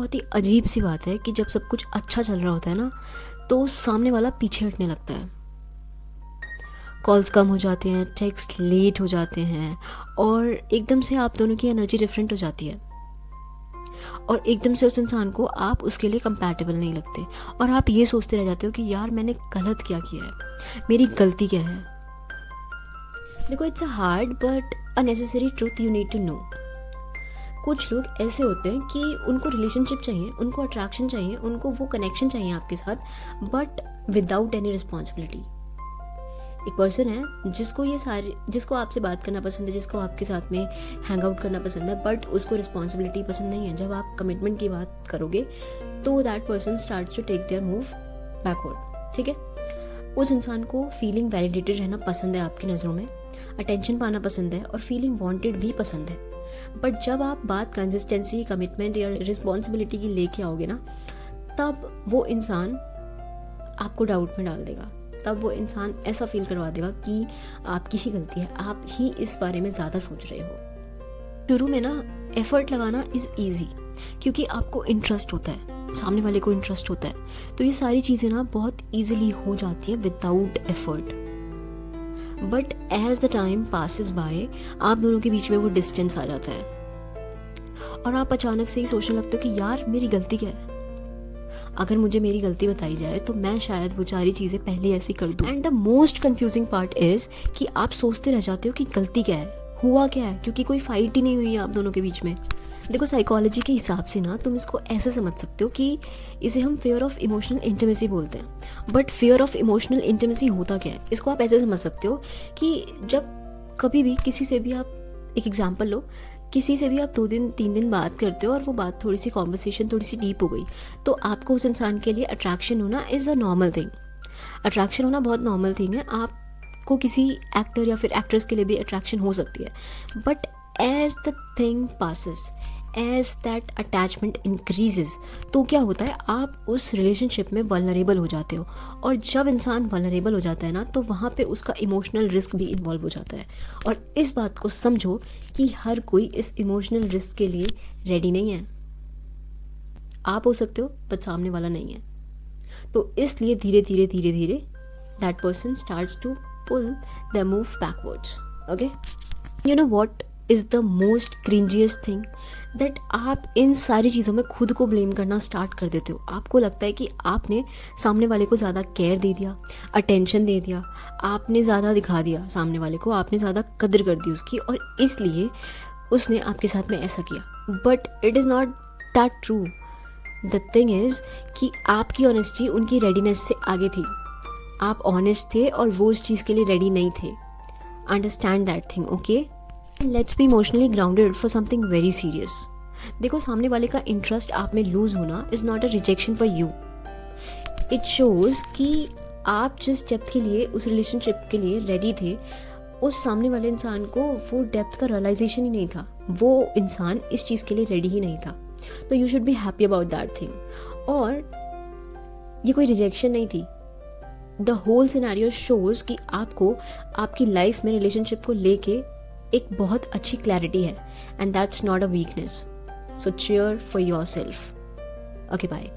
बहुत ही अजीब सी बात है कि जब सब कुछ अच्छा चल रहा होता है ना, तो सामने वाला पीछे हटने लगता है। कॉल्स कम हो जाते हैं, टेक्स्ट लेट हो जाते हैं, और एकदम से आप दोनों की एनर्जी डिफरेंट हो जाती है, और एकदम से उस इंसान को आप उसके लिए कंपैटिबल नहीं लगते, और आप ये सोचते रह जाते हो कि यार मैंने गलत क्या किया है, मेरी गलती क्या है। देखो, it's a hard but a necessary truth you need to know. कुछ लोग ऐसे होते हैं कि उनको रिलेशनशिप चाहिए, उनको अट्रैक्शन चाहिए, उनको वो कनेक्शन चाहिए आपके साथ, बट विदाउट एनी रिस्पॉन्सिबिलिटी। एक पर्सन है जिसको आपसे बात करना पसंद है, जिसको आपके साथ में हैंग आउट करना पसंद है, बट उसको रिस्पॉन्सिबिलिटी पसंद नहीं है। जब आप कमिटमेंट की बात करोगे तो that person start to take their move backward. ठीक है, उस इंसान को फीलिंग वैलिडेटेड रहना पसंद है आपकी नज़रों में, अटेंशन पाना पसंद है, और फीलिंग वांटेड भी पसंद है। बट जब आप बात कंसिस्टेंसी, कमिटमेंट या रिस्पॉन्सिबिलिटी की लेके आओगे ना, तब वो इंसान आपको डाउट में डाल देगा। तब वो इंसान ऐसा फील करवा देगा कि आपकी ही गलती है, आप ही इस बारे में ज़्यादा सोच रहे हो। शुरू में ना एफर्ट लगाना इज़ ईजी, क्योंकि आपको इंटरेस्ट होता है, सामने वाले को इंटरेस्ट होता है, तो ये सारी चीज़ें ना बहुत ईजिली हो जाती हैं without effort. But as the time passes by, आप दोनों के बीच में वो डिस्टेंस आ जाता है, और आप अचानक से ही सोचने लगते हो कि यार मेरी गलती क्या है। अगर मुझे मेरी गलती बताई जाए तो मैं शायद वो सारी चीज़ें पहले ऐसी कर दूँ। And the most confusing part is कि आप सोचते रह जाते हो कि गलती क्या है, हुआ क्या है, क्योंकि कोई फाइट ही नहीं हुई है आप दोनों के बीच में। देखो, साइकोलॉजी के हिसाब से ना तुम इसको ऐसे समझ सकते हो कि इसे हम फेयर ऑफ इमोशनल इंटीमेसी बोलते हैं। But fair of emotional intimacy होता क्या है, इसको आप ऐसे समझ सकते हो कि जब कभी भी किसी से भी आप, एक एग्जांपल लो, किसी से भी आप 2 दिन 3 दिन बात करते हो और वो बात थोड़ी सी कॉन्वर्सेशन थोड़ी सी डीप हो गई, तो आपको उस इंसान के लिए अट्रैक्शन होना is a normal thing. Attraction होना बहुत नॉर्मल थिंग है। आपको किसी एक्टर या फिर एक्ट्रेस के लिए भी अट्रैक्शन हो सकती है। But as the thing passes, as that attachment increases, तो क्या होता है, आप उस रिलेशनशिप में वल्नरेबल हो जाते हो, और जब इंसान वल्नरेबल हो जाता है ना, तो वहाँ पे उसका इमोशनल रिस्क भी इन्वॉल्व हो जाता है। और इस बात को समझो कि हर कोई इस इमोशनल रिस्क के लिए रेडी नहीं है। आप हो सकते हो बट सामने वाला नहीं है, तो इसलिए धीरे धीरे धीरे धीरे that person starts to pull the move backwards. Okay, you know what is the most cringiest thing, that आप इन सारी चीज़ों में खुद को ब्लेम करना स्टार्ट कर देते हो। आपको लगता है कि आपने सामने वाले को ज़्यादा केयर दे दिया, अटेंशन दे दिया, आपने ज़्यादा दिखा दिया सामने वाले को, आपने ज़्यादा कदर कर दी उसकी, और इसलिए उसने आपके साथ में ऐसा किया। But it is not that true. The thing is कि आपकी ऑनेस्टी उनकी रेडीनेस से आगे थी। आप ऑनेस्ट थे और वो उस चीज़ के लिए रेडी नहीं थे। Understand that thing, okay? Let's be emotionally grounded for something very serious. देखो, सामने वाले का इंटरेस्ट आप में लूज होना is not a rejection for you. It shows कि आप जिस डेप्थ के लिए, उस रिलेशनशिप के लिए रेडी थे, उस सामने वाले इंसान को वो डेप्थ का रियलाइजेशन ही नहीं था। वो इंसान इस चीज़ के लिए रेडी ही नहीं था। तो you should be happy about that thing. और ये कोई रिजेक्शन नहीं थी। द होल सिनेरियो शोज कि आपको आपकी लाइफ में रिलेशनशिप को लेके एक बहुत अच्छी क्लैरिटी है, and that's not a weakness. So cheer for yourself. Okay, bye.